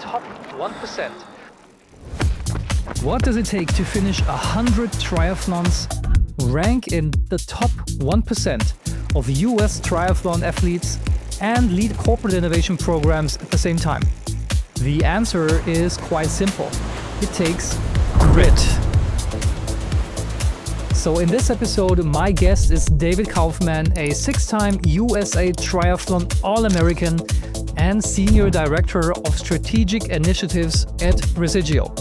top 1%. What does it take to finish 100 triathlons, rank in the top 1% of US triathlon athletes, and lead corporate innovation programs at the same time? The answer is quite simple. It takes grit. So in this episode, my guest is David Kaufman, a 6-time USA Triathlon All-American and Senior Director of Strategic Initiatives at Resideo.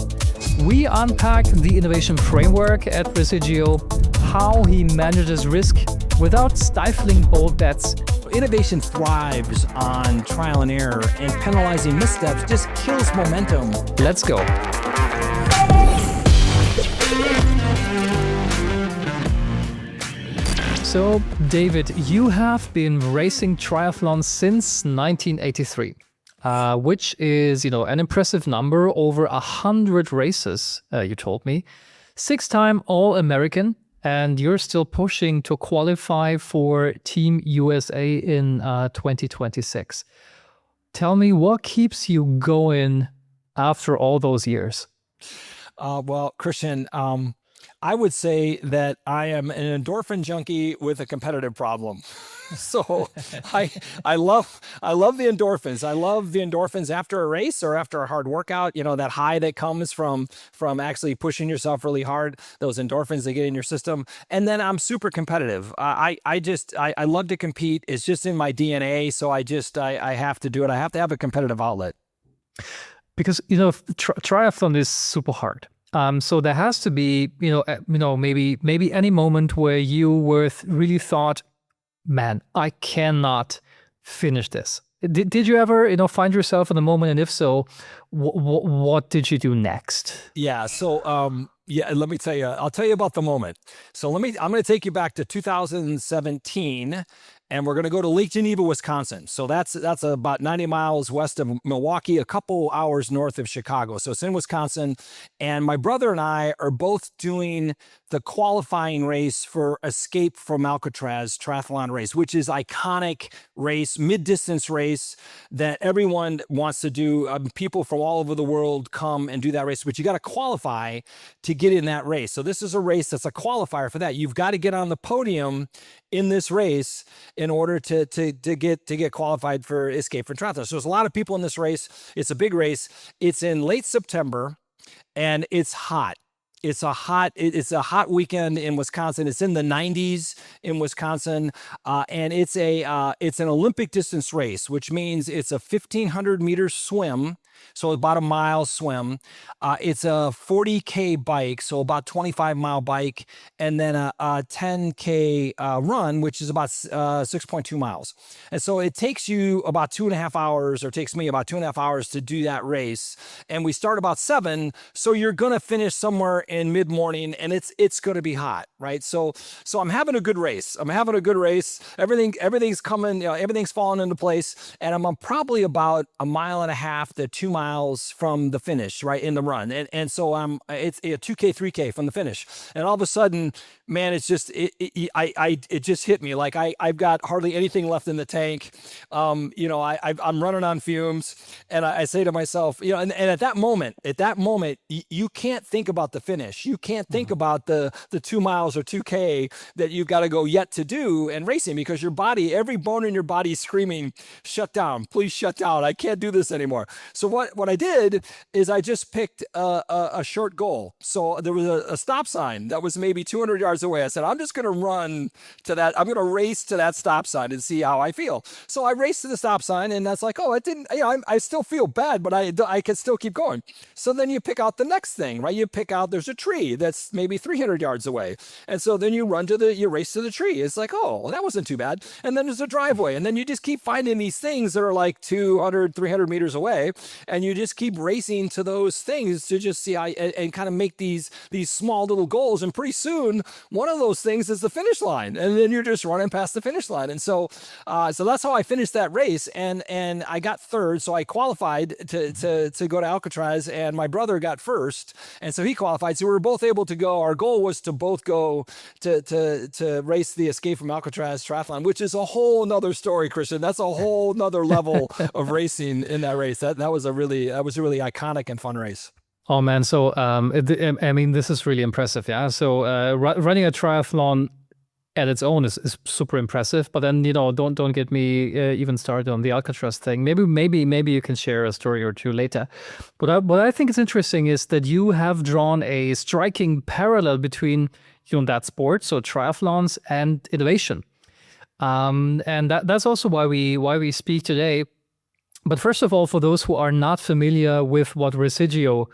We unpack the innovation framework at Resideo, how he manages risk without stifling bold bets. Innovation thrives on trial and error, and penalizing missteps just kills momentum. Let's go. So, David, you have been racing triathlons since 1983, which is, an impressive number, over 100 races, you told me. 6-time All-American, and you're still pushing to qualify for Team USA in 2026. Tell me, what keeps you going after all those years? Well, Christian, I would say that I am an endorphin junkie with a competitive problem. So I love the endorphins. I love the endorphins after a race or after a hard workout. That high that comes from actually pushing yourself really hard. Those endorphins that get in your system. And then I'm super competitive. I love to compete. It's just in my DNA. So I have to do it. I have to have a competitive outlet. Because triathlon is super hard. So there has to be, maybe any moment where you really thought, man, I cannot finish this. Did you ever, find yourself in the moment? And if so, what did you do next? Yeah. So, let me tell you, I'll tell you about the moment. So I'm going to take you back to 2017. And we're going to go to Lake Geneva, Wisconsin. So that's about 90 miles west of Milwaukee, a couple hours north of Chicago. So it's in Wisconsin. And my brother and I are both doing the qualifying race for Escape from Alcatraz triathlon race, which is iconic race, mid-distance race that everyone wants to do. People from all over the world come and do that race, but you got to qualify to get in that race. So this is a race that's a qualifier for that. You've got to get on the podium in this race in order to get qualified for Escape from Triathlon. So there's a lot of people in this race. It's a big race. It's in late September, and it's hot. It's a hot weekend in Wisconsin. It's in the 90s in Wisconsin, and it's an Olympic distance race, which means it's a 1,500 meter swim. So about a mile swim. It's a 40K bike, so about 25-mile bike, and then a 10K run, which is about 6.2 miles. And so it takes you about 2.5 hours, or takes me about 2.5 hours to do that race. And we start about 7, so you're gonna finish somewhere in mid-morning, and it's gonna be hot, right? So I'm having a good race. Everything's coming, everything's falling into place, and I'm probably about 1.5 miles to 2 miles from the finish, right, in the run. And so it's a 2K, 3K from the finish. And all of a sudden, man, it just hit me. Like I've got hardly anything left in the tank. I'm running on fumes, and I say to myself, and at that moment, you can't think about the finish. You can't think about the 2 miles or 2K that you've got to go yet to do and racing, because your body, every bone in your body is screaming, shut down, please shut down. I can't do this anymore. So what I did is I just picked a short goal. So there was a stop sign that was maybe 200 yards away. I said, I'm just going to run to that. I'm going to race to that stop sign and see how I feel. So I raced to the stop sign, and that's like, it didn't, I still feel bad, but I can still keep going. So then you pick out the next thing, right? You pick out, there's a tree that's maybe 300 yards away. And so then you race to the tree. It's like, that wasn't too bad. And then there's a driveway. And then you just keep finding these things that are like 200, 300 meters away. And you just keep racing to those things to just see how, and kind of make these small little goals. And pretty soon, one of those things is the finish line. And then you're just running past the finish line. And so that's how I finished that race. And I got third. So I qualified to go to Alcatraz, and my brother got first. And so he qualified. So we were both able to go. Our goal was to both go to race the Escape from Alcatraz triathlon, which is a whole nother story, Christian. That's a whole nother level of racing in that race. That was a really iconic and fun race. Oh man, so I mean, this is really impressive, yeah. So running a triathlon at its own is super impressive, but then don't get me even started on the Alcatraz thing. Maybe you can share a story or two later. But what I think is interesting is that you have drawn a striking parallel between that sport, so triathlons, and innovation, and that's also why we speak today. But first of all, for those who are not familiar with what Resideo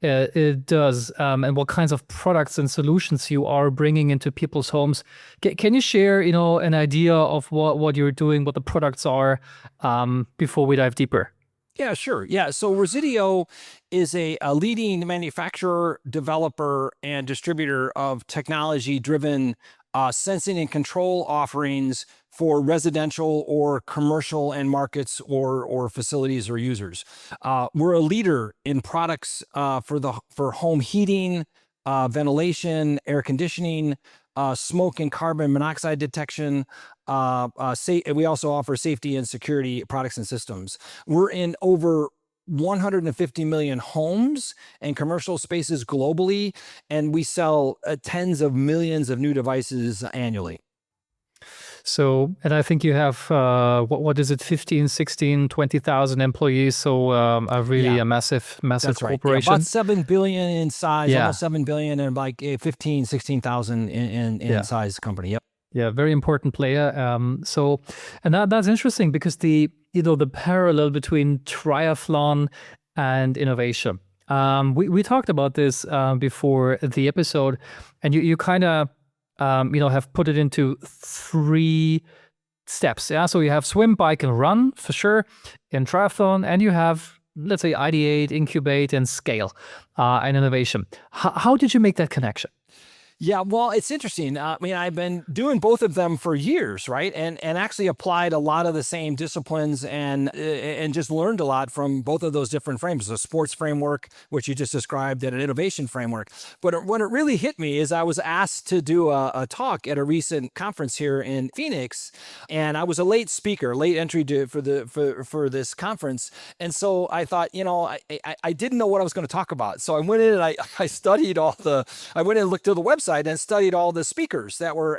it does and what kinds of products and solutions you are bringing into people's homes, can you share an idea of what you're doing, what the products are, before we dive deeper? Yeah, sure. Yeah, so Resideo is a leading manufacturer, developer, and distributor of technology-driven sensing and control offerings for residential or commercial end markets or facilities or users. We're a leader in products for home heating, ventilation, air conditioning, smoke and carbon monoxide detection. We also offer safety and security products and systems. We're in over 150 million homes and commercial spaces globally, and we sell tens of millions of new devices annually. So, and I think you have, what is it, 15, 16, 20,000 employees. So a massive That's right. corporation. Yeah, about 7 billion in size, Yeah. almost 7 billion, and like 15, 16,000 in size company. Yep. Yeah, very important player. So, and that's interesting because the parallel between triathlon and innovation. We talked about this before the episode, and you kind of have put it into 3 steps. Yeah, so you have swim, bike, and run for sure in triathlon, and you have, let's say, ideate, incubate, and scale and innovation. How did you make that connection? Yeah, well, it's interesting. I mean, I've been doing both of them for years, right? And actually applied a lot of the same disciplines and just learned a lot from both of those different frames, a sports framework, which you just described, and an innovation framework. But when it really hit me is I was asked to do a talk at a recent conference here in Phoenix, and I was a late speaker, late entry for this conference. And so I thought, I didn't know what I was going to talk about. So I went in and I studied I went in and looked at the website and studied all the speakers that were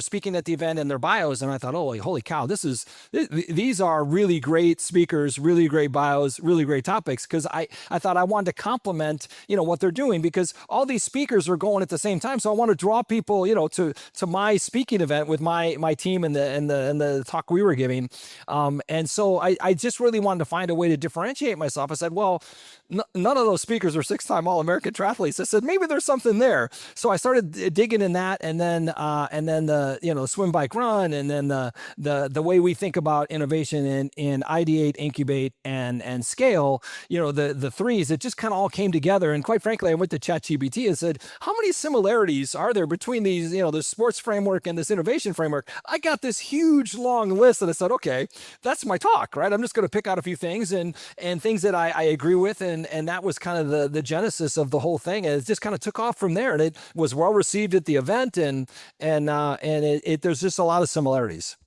speaking at the event and their bios, and I thought, oh, holy cow, these are really great speakers, really great bios, really great topics. Because I thought I wanted to complement what they're doing, because all these speakers are going at the same time, so I want to draw people to my speaking event with my team and the talk we were giving, and so I just really wanted to find a way to differentiate myself. I said, well, none of those speakers are 6-time All-American triathletes. I said, maybe there's something there. So I started digging in that, and then the swim, bike, run, and then the way we think about innovation in ideate, incubate, and scale. The threes. It just kind of all came together. And quite frankly, I went to ChatGPT and said, how many similarities are there between these, the sports framework and this innovation framework? I got this huge long list, and I said, okay, that's my talk, right? I'm just going to pick out a few things and things that I agree with, and that was kind of the genesis of the whole thing. And it just kind of took off from there, and it was well received at the event, and there's just a lot of similarities.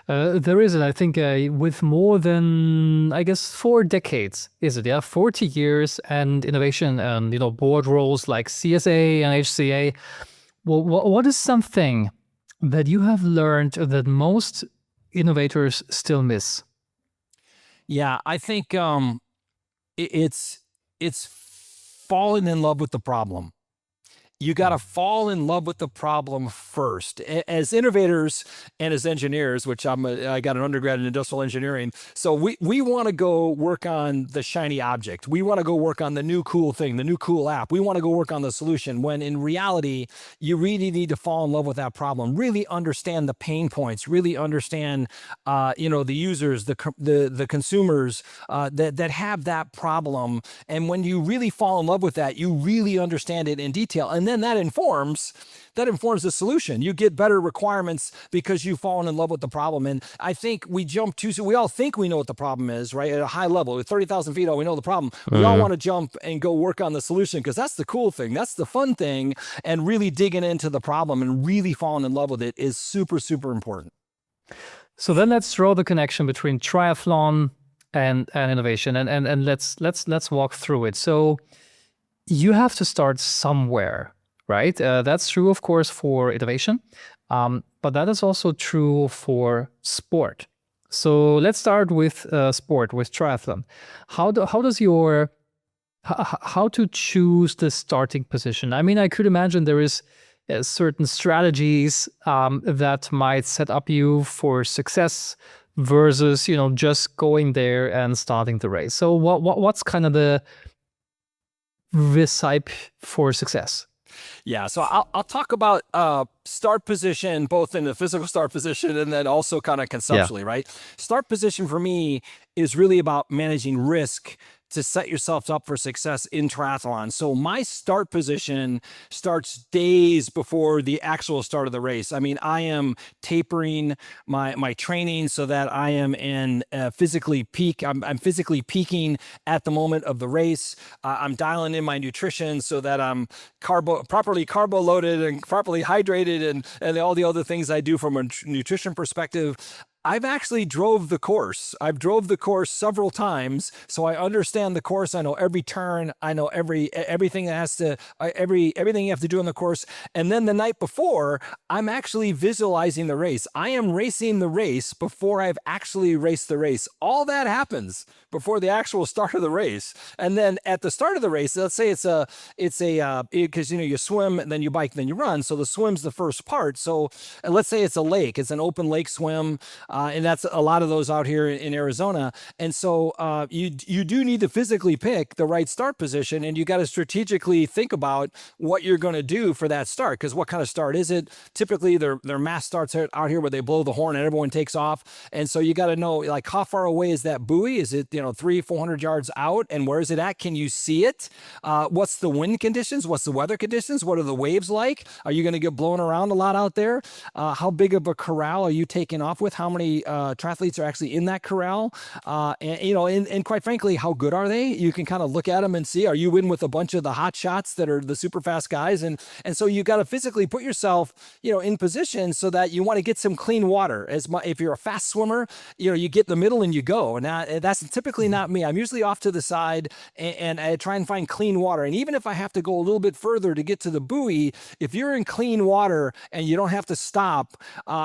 There is, and I think with more than, I guess, 4 decades, is it? Yeah, 40 years and innovation and board roles like CSA and HCA. Well, what is something that you have learned that most innovators still miss? Yeah, I think it's falling in love with the problem. You got to fall in love with the problem first. As innovators and as engineers, which I got an undergrad in industrial engineering, so we want to go work on the shiny object. We want to go work on the new cool thing, the new cool app. We want to go work on the solution, when in reality, you really need to fall in love with that problem, really understand the pain points, really understand the users, the consumers that have that problem. And when you really fall in love with that, you really understand it in detail. And then that informs the solution. You get better requirements because you've fallen in love with the problem. And I think we jump too soon. We all think we know what the problem is, right? At a high level, at 30,000 feet, we know the problem. We all want to jump and go work on the solution, because that's the cool thing. That's the fun thing. And really digging into the problem and really falling in love with it is super, super important. So then let's draw the connection between triathlon and innovation, and let's walk through it. So you have to start somewhere, right? That's true, of course, for innovation, but that is also true for sport. So let's start with sport, with triathlon. How does your how to choose the starting position? I mean, I could imagine there is certain strategies that might set up you for success versus, just going there and starting the race. So what's kind of the recipe for success? Yeah, so I'll talk about start position, both in the physical start position and then also kind of conceptually, right? Start position for me is really about managing risk to set yourself up for success in triathlon. So my start position starts days before the actual start of the race. I mean, I am tapering my training so that I am in physically peak. I'm physically peaking at the moment of the race. I'm dialing in my nutrition so that I'm properly carbo loaded and properly hydrated and all the other things I do from a nutrition perspective. I've actually drove the course. I've drove the course several times, so I understand the course. I know every turn. I know everything that has to everything you have to do on the course. And then the night before, I'm actually visualizing the race. I am racing the race before I've actually raced the race. All that happens before the actual start of the race. And then at the start of the race, let's say because you swim and then you bike, then you run. So the swim's the first part. So let's say it's a lake. It's an open lake swim. And that's a lot of those out here in Arizona. And so you do need to physically pick the right start position, and you got to strategically think about what you're going to do for that start. Because what kind of start is it? Typically, their mass starts out here where they blow the horn and everyone takes off. And so you got to know, like, how far away is that buoy? Is it 300-400 yards out? And where is it at? Can you see it? What's the wind conditions? What's the weather conditions? What are the waves like? Are you going to get blown around a lot out there? How big of a corral are you taking off with? How many triathletes are actually in that corral? And quite frankly, how good are they? You can kind of look at them and see, are you in with a bunch of the hot shots that are the super fast guys? And so you got to physically put yourself, in position so that you want to get some clean water. If you're a fast swimmer, you get in the middle and you go. And that's typically not me. I'm usually off to the side and I try and find clean water. And even if I have to go a little bit further to get to the buoy, if you're in clean water and you don't have to stop,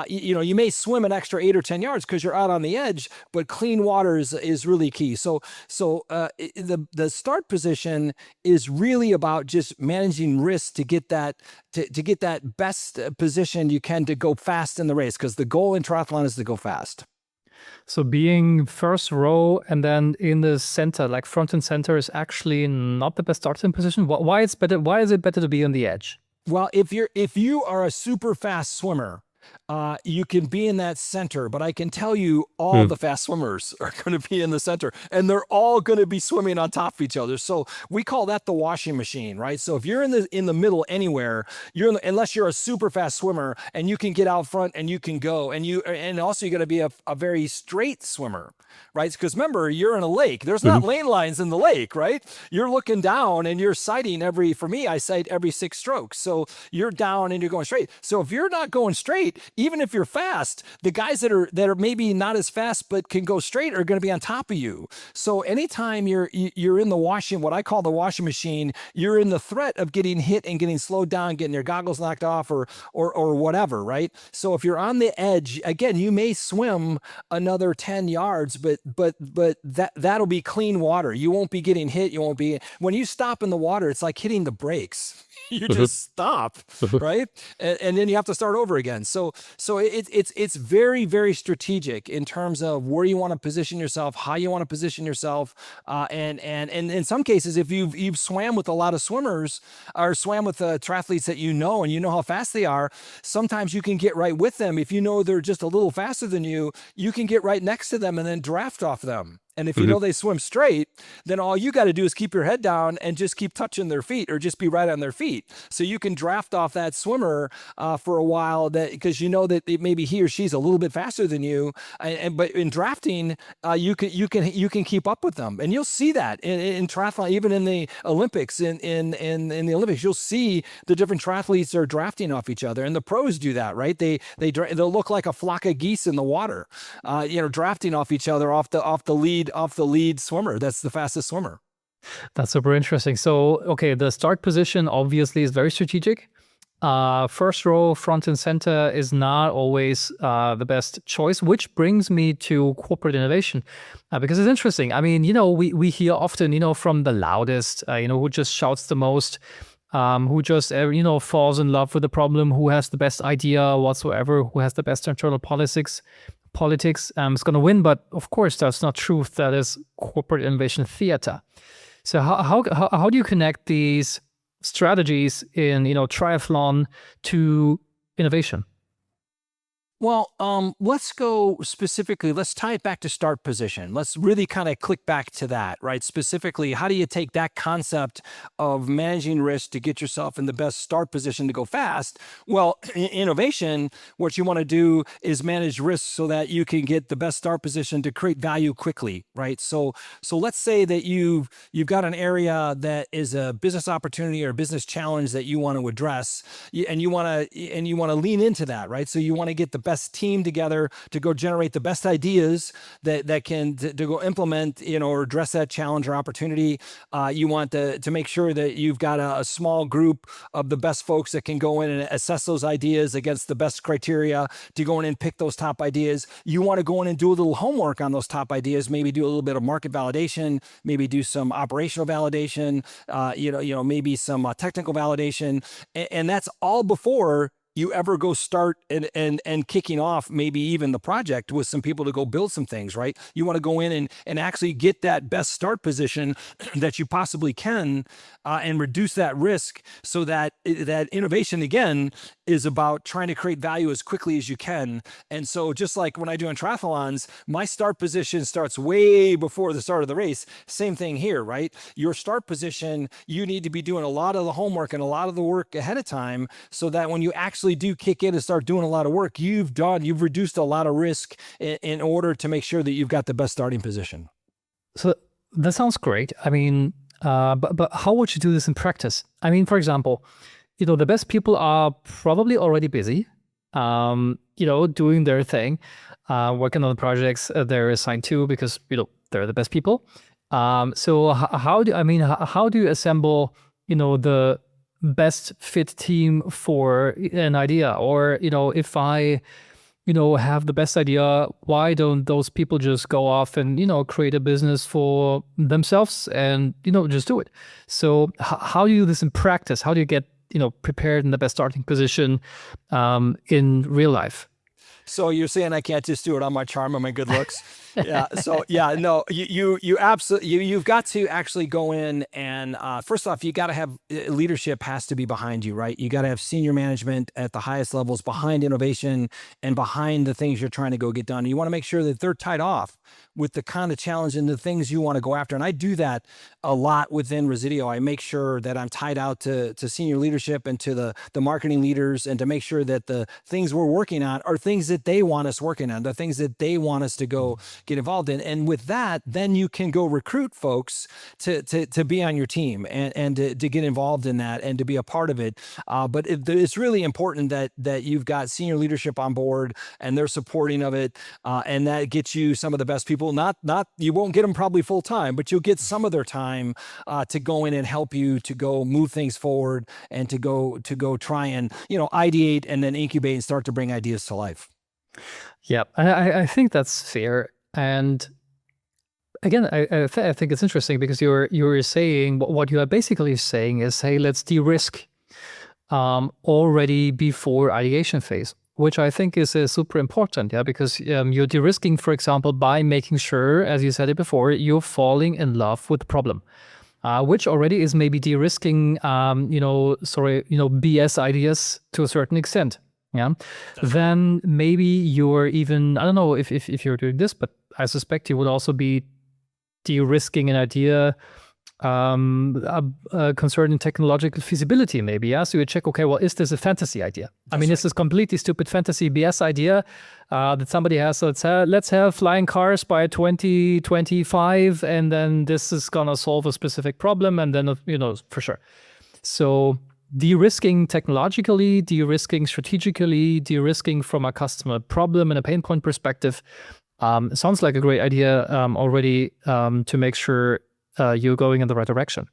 you may swim an extra 8 or 10 yards because you're out on the edge, but clean water is really key. So the start position is really about just managing risk to get that best position you can to go fast in the race, because the goal in triathlon is to go fast. So being first row and then in the center, like front and center, is actually not the best starting position. Why is it better to be on the edge? Well, if you are a super fast swimmer, you can be in that center, but I can tell you all the fast swimmers are going to be in the center, and they're all going to be swimming on top of each other. So we call that the washing machine, right? So if you're in the middle anywhere, unless you're a super fast swimmer and you can get out front and you can go, and also you got to be a very straight swimmer, right? Because remember, you're in a lake. There's not lane lines in the lake, right? You're looking down and you're sighting for me, I sight every 6 strokes. So you're down and you're going straight. So if you're not going straight, even if you're fast, the guys that are maybe not as fast but can go straight are going to be on top of you. So anytime you're in what I call the washing machine, you're in the threat of getting hit and getting slowed down, getting your goggles knocked off or whatever, right? So if you're on the edge, again, you may swim another 10 yards, but that'll be clean water. You won't be getting hit. When you stop in the water, it's like hitting the brakes. You just stop, right? And then you have to start over again. So it's very, very strategic in terms of where you want to position yourself, how you want to position yourself, and in some cases, if you've swam with a lot of swimmers or swam with triathletes that and you know how fast they are, sometimes you can get right with them. If you know they're just a little faster than you can get right next to them and then draft off them. And if you know they swim straight, then all you got to do is keep your head down and just keep touching their feet or just be right on their feet. So you can draft off that swimmer for a while, because you know that maybe he or she's a little bit faster than you. But in drafting, you can keep up with them, and you'll see that in triathlon, even in the Olympics. In the Olympics, you'll see the different triathletes are drafting off each other, and the pros do that, right? They'll look like a flock of geese in the water, drafting off each other off the lead lead swimmer. That's the fastest swimmer. That's super interesting. So, okay, the start position obviously is very strategic. First row, front and center is not always the best choice, which brings me to corporate innovation, because it's interesting. I mean, we hear often, from the loudest, who just shouts the most, who just, falls in love with the problem, who has the best idea whatsoever, who has the best internal politics is going to win. But of course, that's not truth. That is corporate innovation theater. So how do you connect these strategies in triathlon to innovation? Well, let's go specifically, let's tie it back to start position. Let's really kind of click back to that, right? Specifically, how do you take that concept of managing risk to get yourself in the best start position to go fast? Well, in innovation, what you want to do is manage risk so that you can get the best start position to create value quickly, right? So let's say that you've got an area that is a business opportunity or a business challenge that you want to address, and you want to lean into that, right? So you want to get the best team together to go generate the best ideas that can to go implement, or address that challenge or opportunity. You want to make sure that you've got a small group of the best folks that can go in and assess those ideas against the best criteria to go in and pick those top ideas. You want to go in and do a little homework on those top ideas, maybe do a little bit of market validation, maybe do some operational validation, maybe some technical validation, and that's all before you ever go start and kicking off maybe even the project with some people to go build some things, right? You want to go in and actually get that best start position that you possibly can, and reduce that risk so that innovation, again, is about trying to create value as quickly as you can. And so just like when I do in triathlons, my start position starts way before the start of the race. Same thing here, right? Your start position, you need to be doing a lot of the homework and a lot of the work ahead of time so that when you actually do kick in and start doing a lot of work, you've reduced a lot of risk in order to make sure that you've got the best starting position. So that sounds great. I mean, but how would you do this in practice? I mean, for example, the best people are probably already busy, doing their thing, working on the projects they're assigned to because, they're the best people. So how do you assemble, the best fit team for an idea? Or, if I, have the best idea, why don't those people just go off and, create a business for themselves and, just do it? So how do you do this in practice? How do you get, prepared in the best starting position in real life? So you're saying I can't just do it on my charm and my good looks? Yeah. So yeah, no, you absolutely, you've got to actually go in and first off, you got to have leadership has to be behind you, right? You got to have senior management at the highest levels behind innovation and behind the things you're trying to go get done. You want to make sure that they're tied off with the kind of challenge and the things you want to go after. And I do that a lot within Resideo. I make sure that I'm tied out to senior leadership and to the marketing leaders, and to make sure that the things we're working on are things that they want us working on, the things that they want us to go get involved in. And with that, then you can go recruit folks to be on your team and to get involved in that and to be a part of it. But it's really important that you've got senior leadership on board and they're supporting of it. And that gets you some of the best people. Not you won't get them probably full time, but you'll get some of their time to go in and help you to go move things forward and to go try and ideate and then incubate and start to bring ideas to life. Yeah, I think that's fair. And again, I think it's interesting because you're saying what you are basically saying is, hey, let's de-risk already before ideation phase, which I think is super important, yeah, because you're de-risking, for example, by making sure, as you said it before, you're falling in love with the problem, which already is maybe de-risking, BS ideas to a certain extent. Yeah. Then maybe you're even, I don't know if you're doing this, but I suspect you would also be de-risking an idea concerning technological feasibility, maybe. Yeah. So you check, okay, well, is this a fantasy idea? I mean, is this completely stupid fantasy BS idea that somebody has? So let's have flying cars by 2025, and then this is gonna solve a specific problem, and then for sure. So de-risking technologically, de-risking strategically, de-risking from a customer problem and a pain point perspective, It sounds like a great idea already to make sure you're going in the right direction.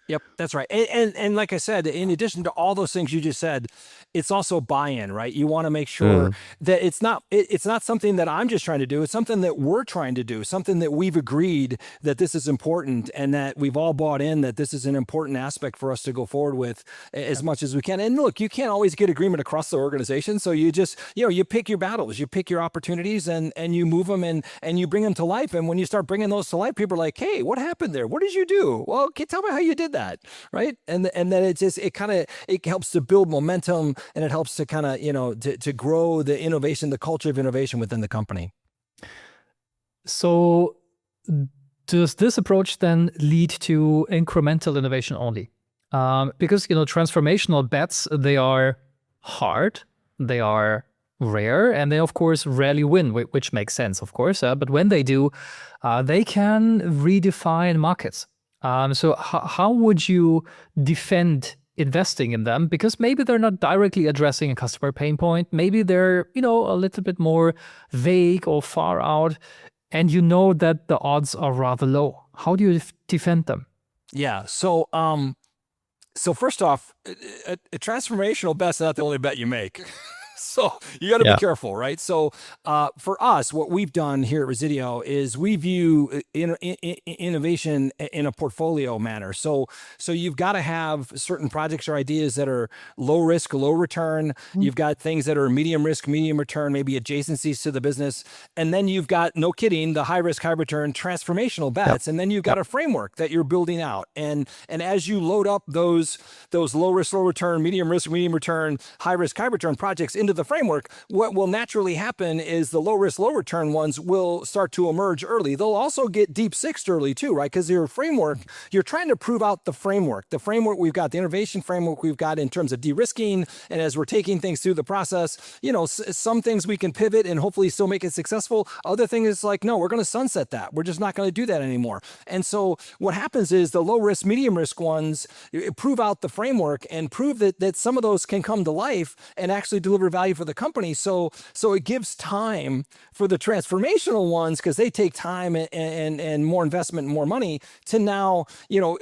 Yep, that's right. And like I said, in addition to all those things you just said, it's also buy-in, right? You want to make sure that it's not something that I'm just trying to do. It's something that we're trying to do, something that we've agreed that this is important and that we've all bought in that this is an important aspect for us to go forward with as much as we can. And look, you can't always get agreement across the organization. So you just, you pick your battles, you pick your opportunities and you move them and you bring them to life. And when you start bringing those to life, people are like, hey, what happened there? What did you do? Well, tell me how you did that, right? And then it helps to build momentum and it helps to kind of to grow the innovation, the culture of innovation within the company. So does this approach then lead to incremental innovation only? Because transformational bets, they are hard, they are rare, and they of course rarely win, which makes sense, of course. But when they do, they can redefine markets. So how would you defend investing in them? Because maybe they're not directly addressing a customer pain point. Maybe they're, a little bit more vague or far out, and that the odds are rather low. How do you defend them? Yeah. So first off, a transformational bet's not the only bet you make. So you got to be careful, right? So for us, what we've done here at Resideo is we view innovation in a portfolio manner. So you've got to have certain projects or ideas that are low risk, low return. You've got things that are medium risk, medium return, maybe adjacencies to the business. And then you've got, no kidding, the high risk, high return transformational bets. And then you've got a framework that you're building out. And as you load up those low risk, low return, medium risk, medium return, high risk, high return projects into the framework, what will naturally happen is the low risk, low return ones will start to emerge early. They'll also get deep sixed early too, right? Because your framework, you're trying to prove out the framework. The framework we've got, the innovation framework we've got in terms of de-risking, and as we're taking things through the process, some things we can pivot and hopefully still make it successful. Other things is like, no, we're going to sunset that. We're just not going to do that anymore. And so what happens is the low risk, medium risk ones prove out the framework and prove that some of those can come to life and actually deliver value for the company. So it gives time for the transformational ones, because they take time and more investment and more money to now,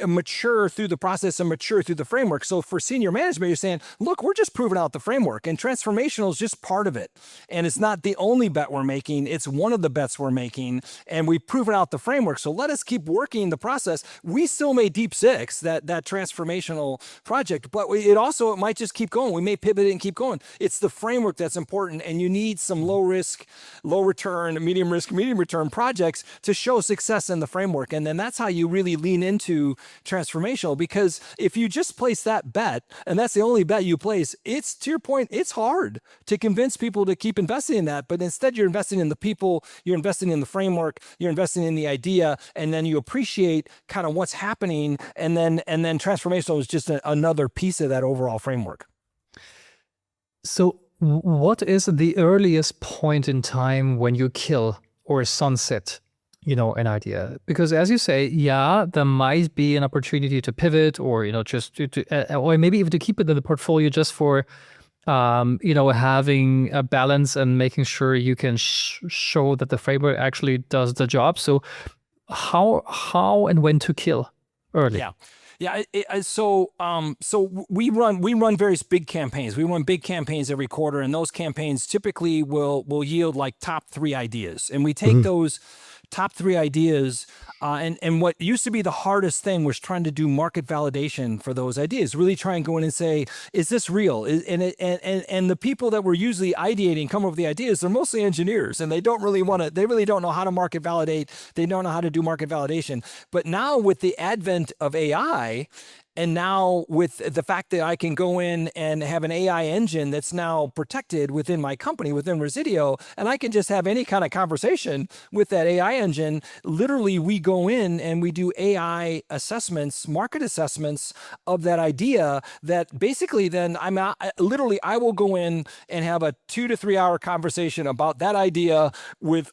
mature through the process and mature through the framework. So for senior management, you're saying, look, we're just proving out the framework, and transformational is just part of it. And it's not the only bet we're making. It's one of the bets we're making, and we've proven out the framework. So let us keep working the process. We still may deep six that transformational project, but it might just keep going. We may pivot and keep going. It's the framework that's important, and you need some low risk, low return, medium risk, medium return projects to show success in the framework. And then that's how you really lean into transformational, because if you just place that bet and that's the only bet you place, it's, to your point, it's hard to convince people to keep investing in that. But instead you're investing in the people, you're investing in the framework, you're investing in the idea, and then you appreciate kind of what's happening. And then transformational is just another piece of that overall framework. So what is the earliest point in time when you kill or sunset, an idea? Because as you say, there might be an opportunity to pivot, or, just or maybe even to keep it in the portfolio just for, having a balance and making sure you can show that the framework actually does the job. So how and when to kill early? Yeah. So we run various big campaigns. We run big campaigns every quarter, and those campaigns typically will yield like top 3 ideas. And we take those top 3 ideas, and what used to be the hardest thing was trying to do market validation for those ideas. Really try and go in and say, is this real? And the people that were usually ideating, come up with the ideas, they're mostly engineers, and they really don't know how to market validate. They don't know how to do market validation. But now with the advent of AI, and now with the fact that I can go in and have an AI engine that's now protected within my company, within Resideo, and I can just have any kind of conversation with that AI engine. Literally, we go in and we do AI assessments, market assessments of that idea, that basically then I will go in and have a 2 to 3 hour conversation about that idea with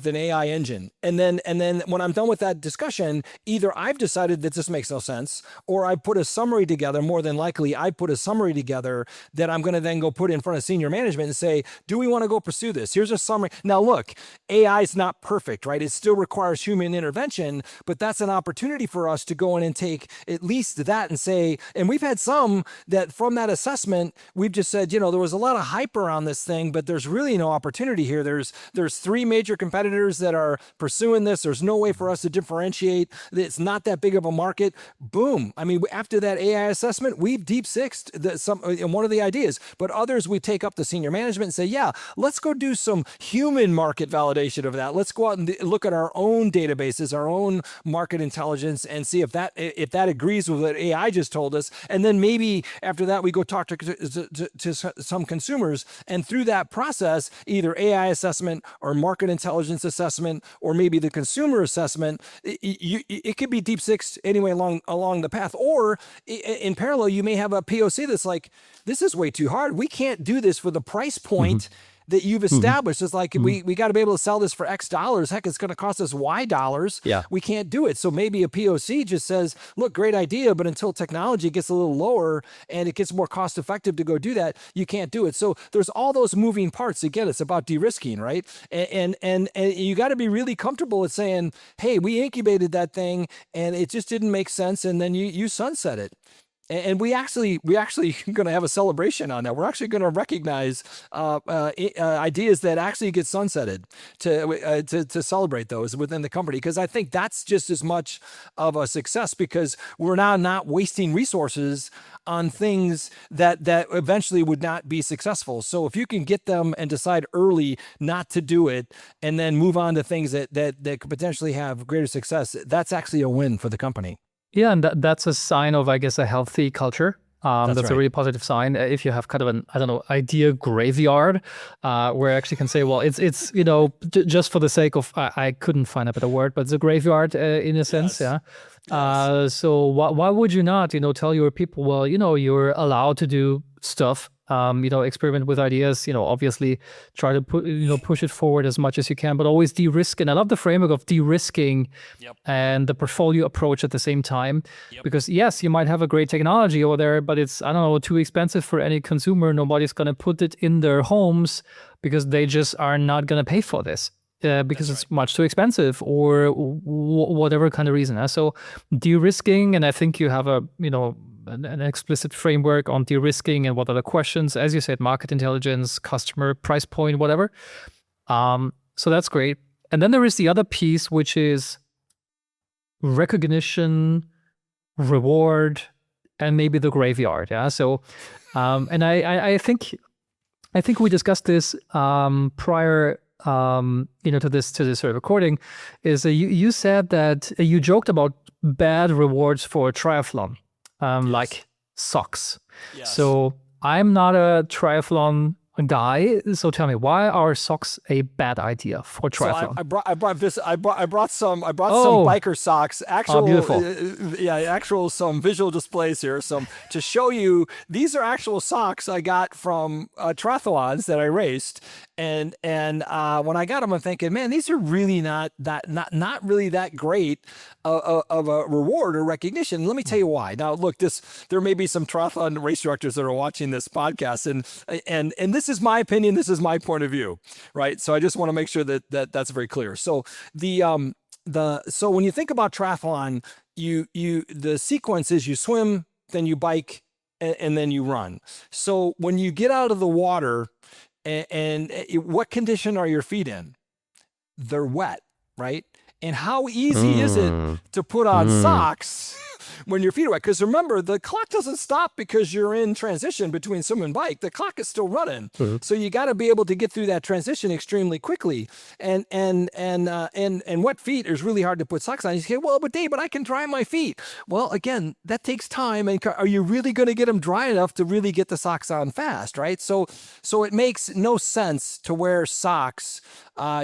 an AI engine. And then when I'm done with that discussion, either I've decided that this makes no sense, or I've I put a summary together, more than likely I put a summary together that I'm going to then go put in front of senior management and say, do we want to go pursue this? Here's a summary. Now look, AI is not perfect, right? It still requires human intervention, but that's an opportunity for us to go in and take at least that and say, and we've had some that from that assessment, we've just said, there was a lot of hype around this thing, but there's really no opportunity here. There's 3 major competitors that are pursuing this. There's no way for us to differentiate. It's not that big of a market. Boom. I mean, after that AI assessment, we've deep sixed one of the ideas, but others we take up to senior management and say, yeah, let's go do some human market validation of that. Let's go out and look at our own databases, our own market intelligence, and see if that agrees with what AI just told us. And then maybe after that, we go talk to some consumers, and through that process, either AI assessment or market intelligence assessment, or maybe the consumer assessment, it could be deep sixed anyway along the path. Or in parallel, you may have a POC that's like, this is way too hard. We can't do this for the price point that you've established. It's like, we got to be able to sell this for X dollars. Heck, it's going to cost us Y dollars. Yeah. We can't do it. So maybe a POC just says, look, great idea, but until technology gets a little lower and it gets more cost effective to go do that, you can't do it. So there's all those moving parts. Again, it's about de-risking, right? And you got to be really comfortable with saying, hey, we incubated that thing and it just didn't make sense. And then you sunset it. And we actually going to have a celebration on that. We're actually going to recognize ideas that actually get sunsetted to celebrate those within the company, because I think that's just as much of a success, because we're now not wasting resources on things that eventually would not be successful. So if you can get them and decide early not to do it, and then move on to things that could potentially have greater success, that's actually a win for the company. Yeah, and that's a sign of, I guess, a healthy culture. That's right. a really positive sign. If you have kind of an, idea graveyard, where I actually can say, well, it's just for the sake of, I couldn't find a better word, but it's a graveyard in a sense, Yes. yeah. So why would you not, tell your people, well, you're allowed to do stuff. Experiment with ideas, obviously try to push it forward as much as you can, but always de-risk. And I love the framework of de-risking and the portfolio approach at the same time, because yes, you might have a great technology over there, but it's, too expensive for any consumer. Nobody's going to put it in their homes because they just are not going to pay for this. Because it's much too expensive, or whatever kind of reason. So de-risking, and I think you have an explicit framework on de-risking and what are the questions, as you said, market intelligence, customer, price point, whatever. So that's great. And then there is the other piece, which is recognition, reward, and maybe the graveyard. Yeah. So, and I think we discussed this prior to this sort of recording, is you said that you joked about bad rewards for triathlon, like socks. Yes. So I'm not a triathlon guy. So tell me, why are socks a bad idea for triathlon? So I brought some biker socks. Actual some visual displays here. Some to show you. These are actual socks I got from triathlons that I raced. And when I got them, I'm thinking, man, these are really not really that great of a reward or recognition. Let me tell you why. Now, look, there may be some triathlon race directors that are watching this podcast, and this is my opinion. This is my point of view, right? So I just want to make sure that's very clear. So so when you think about triathlon, the sequence is you swim, then you bike, and then you run. So when you get out of the water, and what condition are your feet in? They're wet, right? And how easy is it to put on socks when your feet are wet? Because remember, the clock doesn't stop because you're in transition between swim and bike. The clock is still running. So you got to be able to get through that transition extremely quickly. And wet feet is really hard to put socks on. You say, well, but Dave, I can dry my feet. Well, again, that takes time. And are you really going to get them dry enough to really get the socks on fast, right? So it makes no sense to wear socks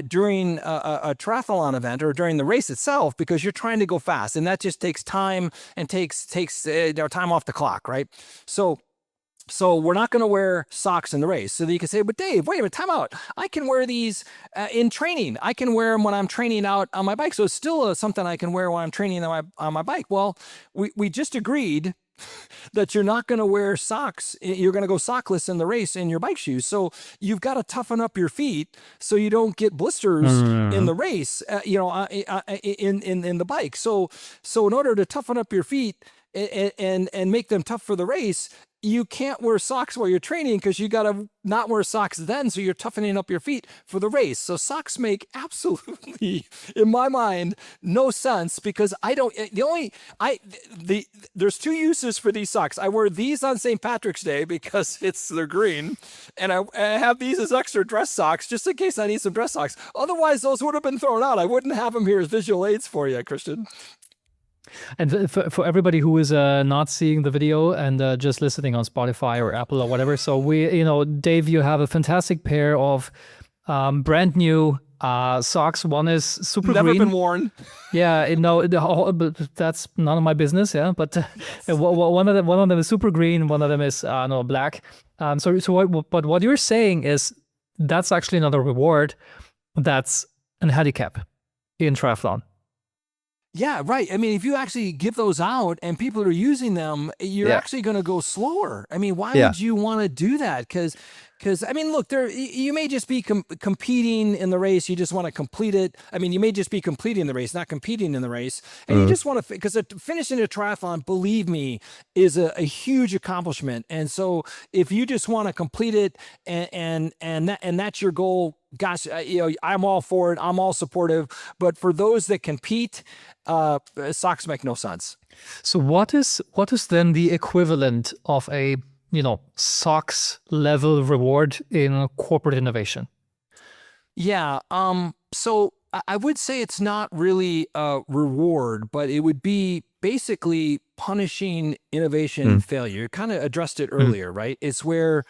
during a triathlon event or during the race itself, because you're trying to go fast, and that just takes time and takes time off the clock, right? So So we're not going to wear socks in the race. So that you can say, but Dave, wait a minute, time out. I can wear these in training. I can wear them when I'm training out on my bike. So it's still something I can wear when I'm training on my bike. Well, we just agreed that you're not going to wear socks. You're going to go sockless in the race in your bike shoes. So you've got to toughen up your feet so you don't get blisters in the race, in the bike. So in order to toughen up your feet and make them tough for the race, you can't wear socks while you're training because you got to not wear socks then. So you're toughening up your feet for the race. So socks make absolutely, in my mind, no sense because there's two uses for these socks. I wear these on St. Patrick's Day because they're green. And I have these as extra dress socks just in case I need some dress socks. Otherwise, those would have been thrown out. I wouldn't have them here as visual aids for you, Christian. And for everybody who is not seeing the video and just listening on Spotify or Apple or whatever, so Dave, you have a fantastic pair of brand new socks. One is super Never green. been worn. Yeah, but that's none of my business. Yeah, but one of them is super green. One of them is black. But what you're saying is that's actually another reward. That's a handicap in triathlon. Yeah, right. I mean, if you actually give those out and people are using them, you're actually going to go slower. I mean, why would you want to do that? Because I mean, look, you may just be competing in the race. You just want to complete it. I mean, you may just be completing the race, not competing in the race. And you just want to, because finishing a triathlon, believe me, is a huge accomplishment. And so if you just want to complete it and that's your goal, gosh, I'm all for it. I'm all supportive. But for those that compete, socks make no sense. So what is then the equivalent of a socks level reward in corporate innovation? Yeah. So I would say it's not really a reward, but it would be basically punishing innovation failure. You kind of addressed it earlier, right? It's where,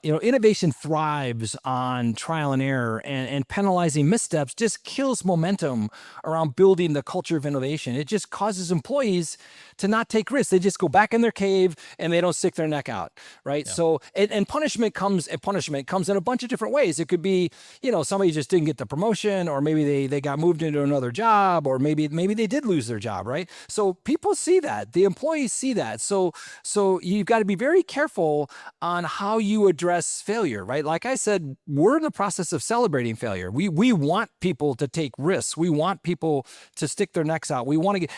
innovation thrives on trial and error, and penalizing missteps just kills momentum around building the culture of innovation. It just causes employees to not take risks. They just go back in their cave and they don't stick their neck out, right? Yeah. So, and punishment comes in a bunch of different ways. It could be, somebody just didn't get the promotion, or maybe they got moved into another job, or maybe they did lose their job, right? So people see that. The employees see that. So you've got to be very careful on how you address failure, right? Like I said, we're in the process of celebrating failure. We want people to take risks. We want people to stick their necks out. We want to get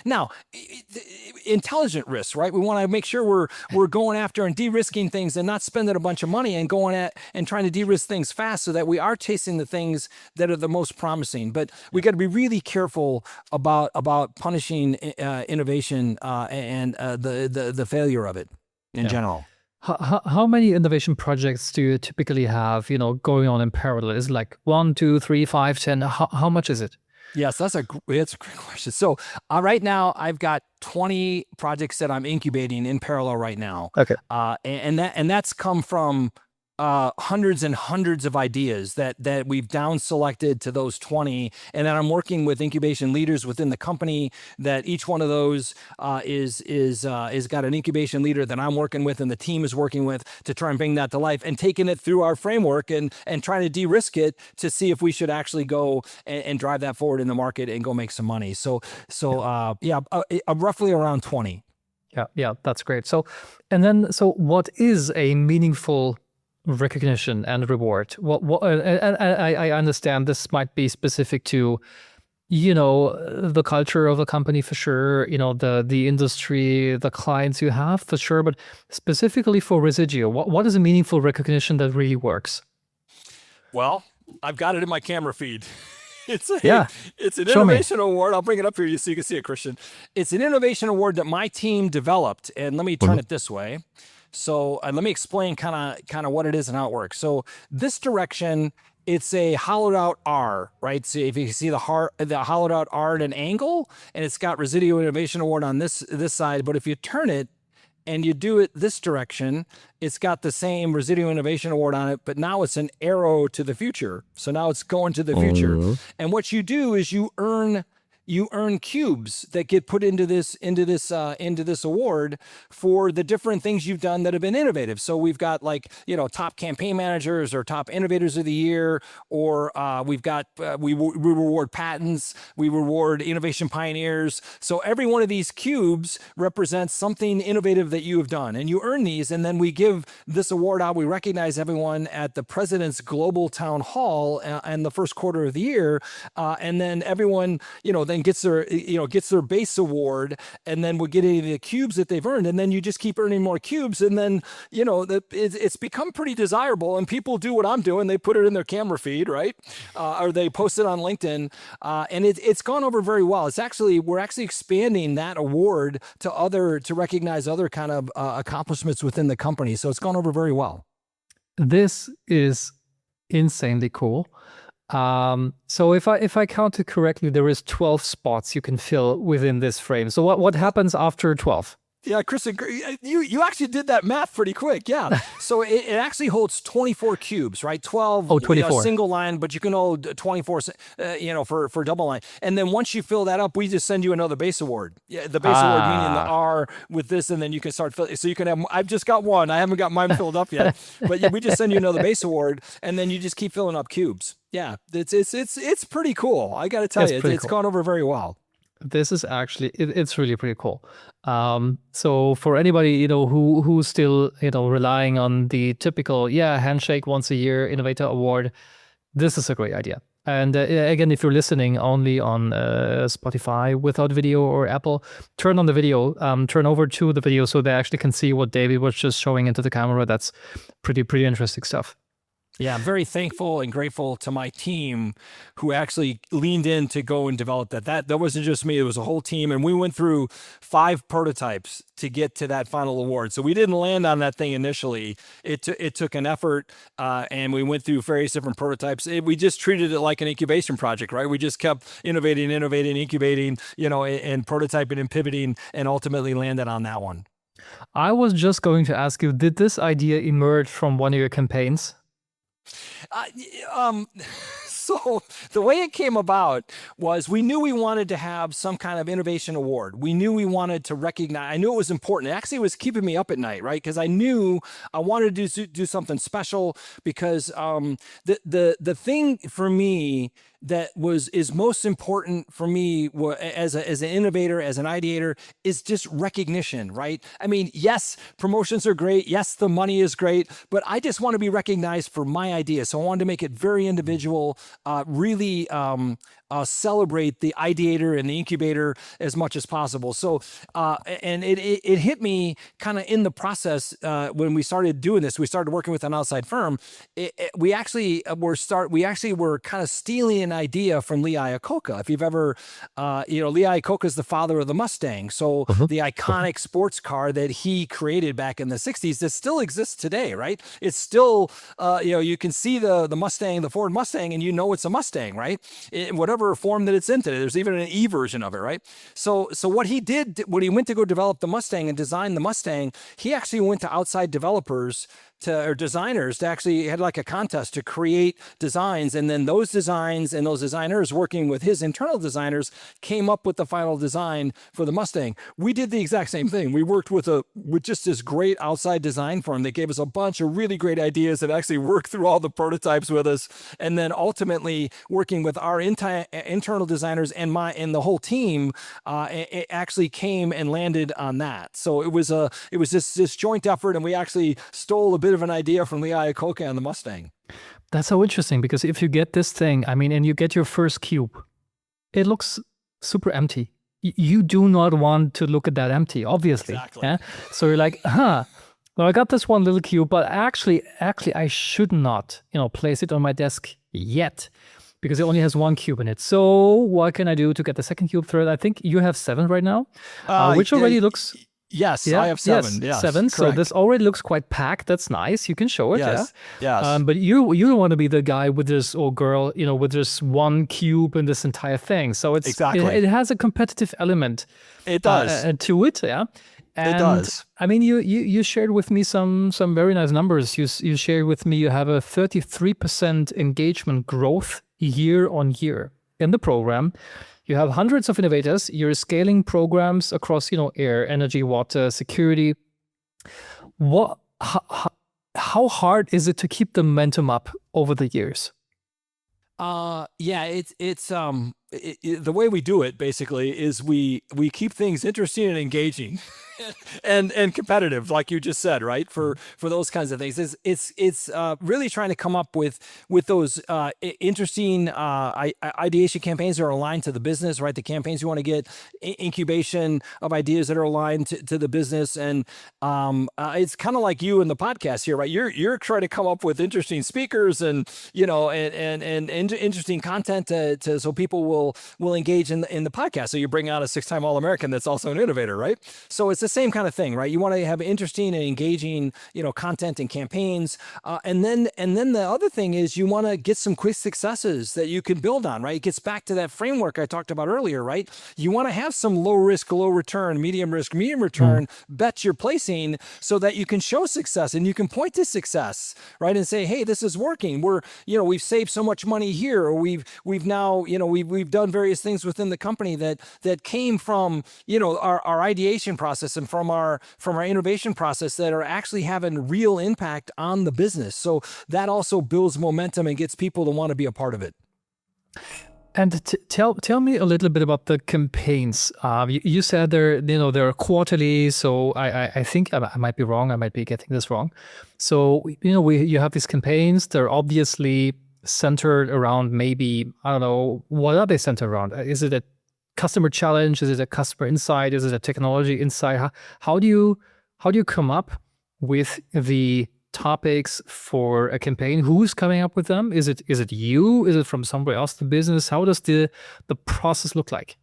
intelligent risks, right? We want to make sure we're going after and de-risking things and not spending a bunch of money and going at and trying to de-risk things fast so that we are chasing the things that are the most promising. But we got to be really careful about punishing innovation and the failure of it in general. How many innovation projects do you typically have, going on in parallel? Is it like 1, 2, 3, 5, 10? How much is it? Yes, that's a great question. So right now I've got 20 projects that I'm incubating in parallel right now. Okay. And that's come from hundreds and hundreds of ideas that we've down selected to those 20, and then I'm working with incubation leaders within the company. That each one of those is got an incubation leader that I'm working with, and the team is working with to try and bring that to life, and taking it through our framework and trying to de-risk it to see if we should actually go and drive that forward in the market and go make some money. So roughly around 20. Yeah, that's great. So what is a meaningful recognition and reward? And I understand this might be specific to, the culture of the company for sure, the industry, the clients you have for sure, but specifically for Resideo, what is a meaningful recognition that really works? Well, I've got it in my camera feed. It's an innovation award. I'll bring it up here so you can see it, Christian. It's an innovation award that my team developed, and let me turn it this way. So let me explain kind of what it is and how it works. So this direction, it's a hollowed out R, right? So if you see the hollowed out R at an angle, and it's got Resideo Innovation Award on this side. But if you turn it and you do it this direction, it's got the same Resideo Innovation Award on it, but now it's an arrow to the future. So now it's going to the future. And what you do is you earn you earn cubes that get put into this award for the different things you've done that have been innovative. So we've got like, top campaign managers or top innovators of the year, or we've got we reward patents, we reward innovation pioneers. So every one of these cubes represents something innovative that you have done, and you earn these, and then we give this award out. We recognize everyone at the President's Global Town Hall in the first quarter of the year, and then everyone, then gets their base award, and then we get any of the cubes that they've earned, and then you just keep earning more cubes, and then it's become pretty desirable, and people do what I'm doing. They put it in their camera feed, right, or they post it on LinkedIn, and it's gone over very well. We're actually expanding that award to recognize other kind of accomplishments within the company. So it's gone over very well. This is insanely cool. So if I counted correctly, there is 12 spots you can fill within this frame. So what happens after 12? Yeah, Chris, you actually did that math pretty quick. Yeah. So it actually holds 24 cubes, right? 12, 24. Single line, but you can hold 24, for double line. And then once you fill that up, we just send you another base award. Yeah, the base award meaning the R with this, and then you can start filling. So you can have, I've just got one. I haven't got mine filled up yet, but we just send you another base award, and then you just keep filling up cubes. Yeah, it's pretty cool. I got to tell you, it's gone over very well. This is actually, it's really pretty cool. So for anybody, who's still, relying on the typical, handshake once a year innovator award, this is a great idea. And again, if you're listening only on Spotify without video or Apple, turn on the video, turn over to the video so they actually can see what David was just showing into the camera. That's pretty interesting stuff. Yeah, I'm very thankful and grateful to my team who actually leaned in to go and develop that. That wasn't just me, it was a whole team. And we went through 5 prototypes to get to that final award. So we didn't land on that thing initially. It took an effort, and we went through various different prototypes. We just treated it like an incubation project, right? We just kept innovating, incubating, and prototyping and pivoting, and ultimately landed on that one. I was just going to ask you, did this idea emerge from one of your campaigns? So the way it came about was we knew we wanted to have some kind of innovation award. We knew we wanted to recognize, I knew it was important. Actually, it was keeping me up at night, right? Because I knew I wanted to do something special, because the thing for me that is most important for me as an innovator, as an ideator, is just recognition, right? I mean, yes, promotions are great. Yes, the money is great, but I just want to be recognized for my idea. So I wanted to make it very individual, really celebrate the ideator and the incubator as much as possible. So, and it hit me kind of in the process when we started doing this. We started working with an outside firm. We actually were kind of stealing an idea from Lee Iacocca. If you've ever, Lee Iacocca is the father of the Mustang. So the iconic sports car that he created back in the 60s that still exists today, right? It's still, you can see the Mustang, the Ford Mustang, and it's a Mustang, right? Whatever form that it's in today. There's even an E version of it, right? So what he did when he went to go develop the Mustang and design the Mustang, he actually went to outside developers or designers to actually had like a contest to create designs, and then those designs and those designers working with his internal designers came up with the final design for the Mustang. We did the exact same thing. We worked with just this great outside design firm that gave us a bunch of really great ideas that actually worked through all the prototypes with us, and then ultimately working with our internal designers and the whole team, it actually came and landed on that. So it was this joint effort, and we actually stole a bit of an idea from Lee Iacocca and the Mustang. That's so interesting, because if you get this thing, and you get your first cube, it looks super empty. You do not want to look at that empty, obviously. Exactly. Yeah? So you're like, well, I got this one little cube, but actually I should not, place it on my desk yet, because it only has 1 cube in it. So what can I do to get the second cube, third? I think you have 7 right now, which already looks... Yes, I have 7. Yes, 7. Correct. So this already looks quite packed. That's nice. You can show it. Yes. Yeah. Yes. But you don't want to be the guy with this, or girl, with just 1 cube in this entire thing. So it has a competitive element. It does. To it. Yeah. And, it does. You shared with me some very nice numbers. You shared with me you have a 33% engagement growth year on year. in the program. You have hundreds of innovators. You're scaling programs across, air, energy, water, security. How hard is it to keep the momentum up over the years? Yeah, the way we do it basically is we keep things interesting and engaging and competitive, like you just said, right? For those kinds of things, it's really trying to come up with those interesting ideation campaigns that are aligned to the business, right? The campaigns you want to get, incubation of ideas that are aligned to the business, and it's kind of like you in the podcast here, right? You're trying to come up with interesting speakers and and interesting content so people will engage in the podcast. So you bring out a 6-time All-American that's also an innovator, right? So it's the same kind of thing, right? You want to have interesting and engaging, content and campaigns. And then the other thing is you want to get some quick successes that you can build on, right? It gets back to that framework I talked about earlier, right? You want to have some low risk, low return, medium risk, medium return bets you're placing so that you can show success and you can point to success, right? And say, hey, this is working. We've saved so much money here, or we've now, we've done various things within the company that came from, our ideation process and from our innovation process that are actually having real impact on the business. So that also builds momentum and gets people to want to be a part of it. And tell me a little bit about the campaigns. You said they're quarterly, so I think I might be wrong. I might be getting this wrong. So you have these campaigns. They're obviously centered around, maybe, I don't know, what are they centered around? Is it a customer challenge? Is it a customer insight? Is it a technology insight? How do you come up with the topics for a campaign? Who's coming up with them? Is it you? Is it from somewhere else in the business? How does the process look like?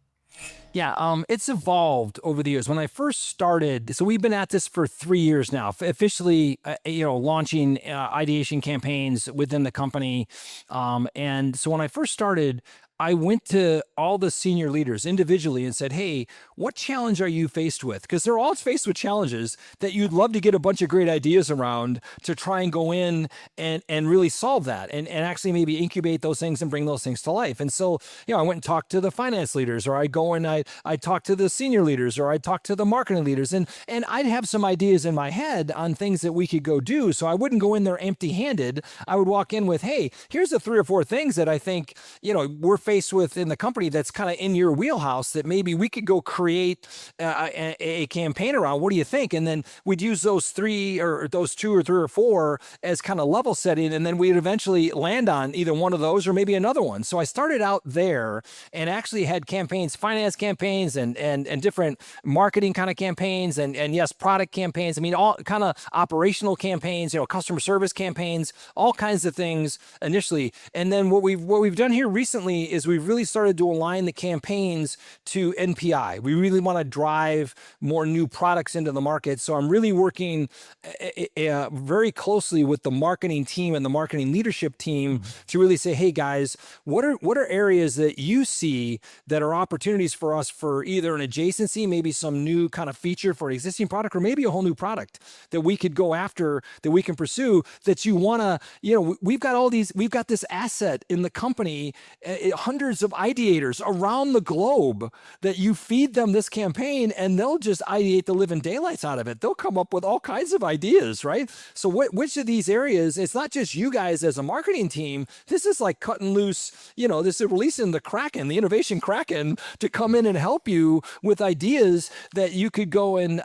Yeah, it's evolved over the years. When I first started, so we've been at this for 3 years now, officially, launching ideation campaigns within the company. And so when I first started, I went to all the senior leaders individually and said, hey, what challenge are you faced with? Because they're all faced with challenges that you'd love to get a bunch of great ideas around to try and go in and really solve that and actually maybe incubate those things and bring those things to life. And so, I went and talked to the finance leaders, or I go and I talked to the senior leaders, or I talked to the marketing leaders, and I'd have some ideas in my head on things that we could go do. So I wouldn't go in there empty handed. I would walk in with, hey, here's the 3 or 4 things that I think, we're faced with in the company that's kind of in your wheelhouse that maybe we could go create a campaign around. What do you think? And then we'd use those 3 or those 2 or 3 or 4 as kind of level setting, and then we'd eventually land on either one of those or maybe another one. So I started out there and actually had campaigns, finance campaigns and different marketing kind of campaigns and yes, product campaigns. I mean, all kind of operational campaigns, customer service campaigns, all kinds of things initially. And then what we've done here recently is we've really started to align the campaigns to NPI. We really want to drive more new products into the market. So I'm really working very closely with the marketing team and the marketing leadership team to really say, hey guys, what are areas that you see that are opportunities for us for either an adjacency, maybe some new kind of feature for an existing product, or maybe a whole new product that we could go after, that we can pursue, that you want to, we've got this asset in the company, hundreds of ideators around the globe that you feed them this campaign and they'll just ideate the living daylights out of it. They'll come up with all kinds of ideas, right? So which of these areas, it's not just you guys as a marketing team, this is like cutting loose, this is releasing the Kraken, the innovation Kraken, to come in and help you with ideas that you could go and,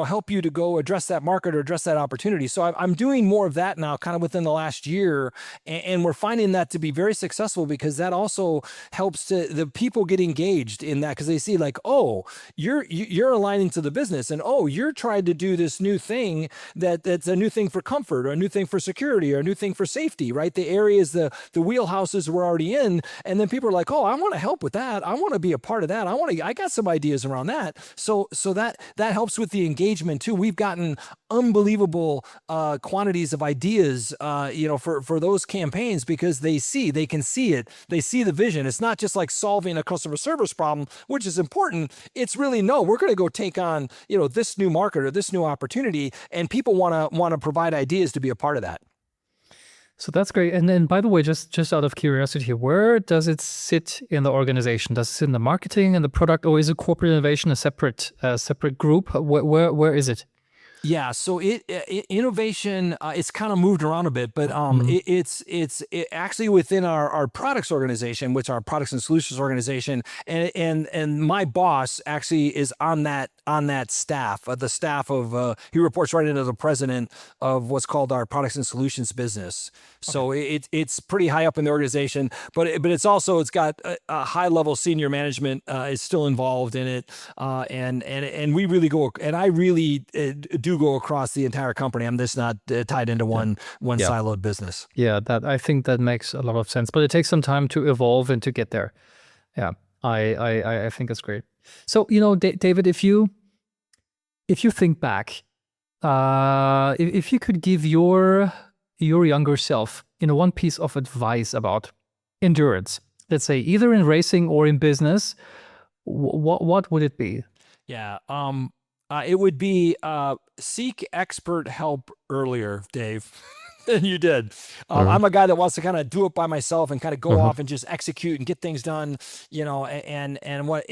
help you to go address that market or address that opportunity. So I'm doing more of that now kind of within the last year. And we're finding that to be very successful because that also helps the people get engaged in that, because they see like, oh, you're aligning to the business, and oh, you're trying to do this new thing that's a new thing for comfort, or a new thing for security, or a new thing for safety, right? The areas, the wheelhouses we're already in, and then people are like, oh, I want to help with that. I want to be a part of that. I got some ideas around that. So that helps with the engagement too. We've gotten unbelievable quantities of ideas, for those campaigns, because they can see it. They see the vision. It's not just like solving a customer service problem, which is important. It's really, no, we're going to go take on, this new market or this new opportunity, and people want to provide ideas to be a part of that. So that's great. And then, by the way, just out of curiosity, where does it sit in the organization? Does it sit in the marketing and the product, or is it corporate innovation a separate group? Where is it? Yeah, so innovation, it's kind of moved around a bit, but it's actually within our products organization, which our products and solutions organization, and my boss actually is on that staff, the staff of he reports right into the president of what's called our products and solutions business. So it's pretty high up in the organization, but it's got a high level senior management is still involved in it, and we really go, and I really do go across the entire company. I'm just not tied into one siloed business. Yeah, I think that makes a lot of sense, but it takes some time to evolve and to get there. Yeah, I think it's great. So, David, if you think back, if you could give your younger self, one piece of advice about endurance, let's say either in racing or in business, what would it be? Yeah, it would be seek expert help earlier, Dave, than you did. I'm a guy that wants to kind of do it by myself and kind of go off and just execute and get things done, and what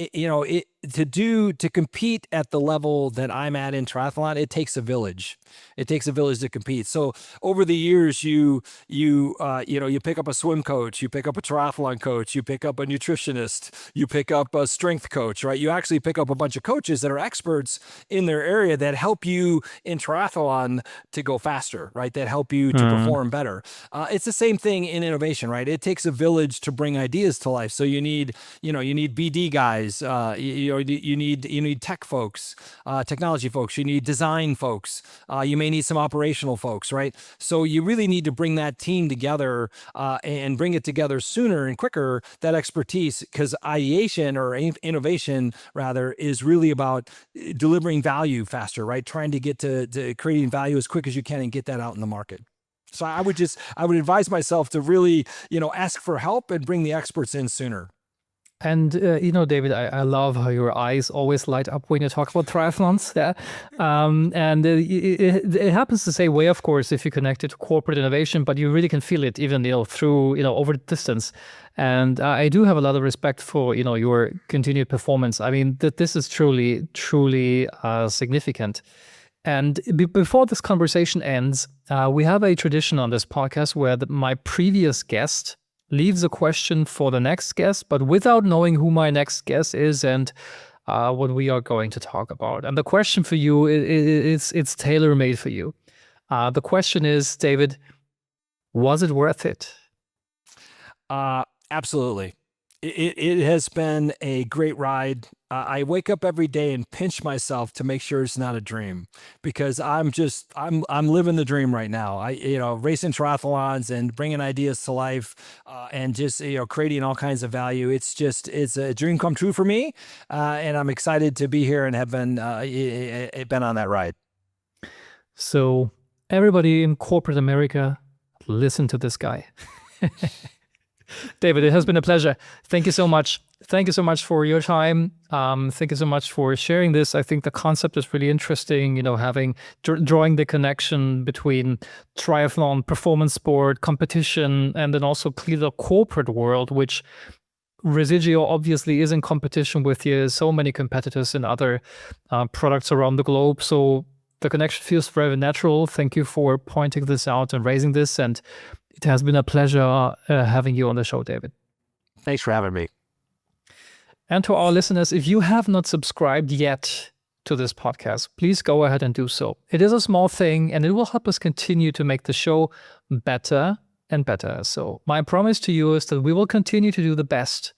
to compete at the level that I'm at in triathlon, it takes a village. It takes a village to compete. So over the years, you pick up a swim coach, you pick up a triathlon coach, you pick up a nutritionist, you pick up a strength coach, right? You actually pick up a bunch of coaches that are experts in their area that help you in triathlon to go faster, right? That help you to perform better. It's the same thing in innovation, right? It takes a village to bring ideas to life. So you need BD guys, you need tech folks, technology folks, you need design folks, you may need some operational folks, right? So you really need to bring that team together and bring it together sooner and quicker, that expertise, because ideation or innovation rather is really about delivering value faster, right? Trying to get to creating value as quick as you can and get that out in the market. So I would advise myself to really, ask for help and bring the experts in sooner. And, David, I love how your eyes always light up when you talk about triathlons. Yeah. And it happens the same way, of course, if you connect it to corporate innovation, but you really can feel it even, through, over the distance. And I do have a lot of respect for, your continued performance. I mean, this is truly, truly significant. And before this conversation ends, we have a tradition on this podcast where my previous guest leaves a question for the next guest, but without knowing who my next guest is and what we are going to talk about. And the question for you, it's tailor-made for you. The question is, David, was it worth it? Absolutely. It has been a great ride. I wake up every day and pinch myself to make sure it's not a dream, because I'm living the dream right now. Racing triathlons and bringing ideas to life, and just, creating all kinds of value. It's a dream come true for me. And I'm excited to be here and have been on that ride. So everybody in corporate America, listen to this guy. David, it has been a pleasure. Thank you so much. Thank you so much for your time. Thank you so much for sharing this. I think the concept is really interesting, drawing the connection between triathlon, performance sport, competition, and then also the corporate world, which Resideo obviously is in competition with so many competitors in other products around the globe. So the connection feels very natural. Thank you for pointing this out and raising this. And it has been a pleasure having you on the show, David. Thanks for having me. And to our listeners, if you have not subscribed yet to this podcast, please go ahead and do so. It is a small thing, and it will help us continue to make the show better and better. So my promise to you is that we will continue to do the best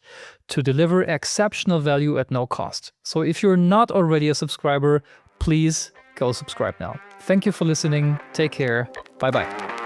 to deliver exceptional value at no cost. So if you're not already a subscriber, please go subscribe now. Thank you for listening. Take care. Bye-bye.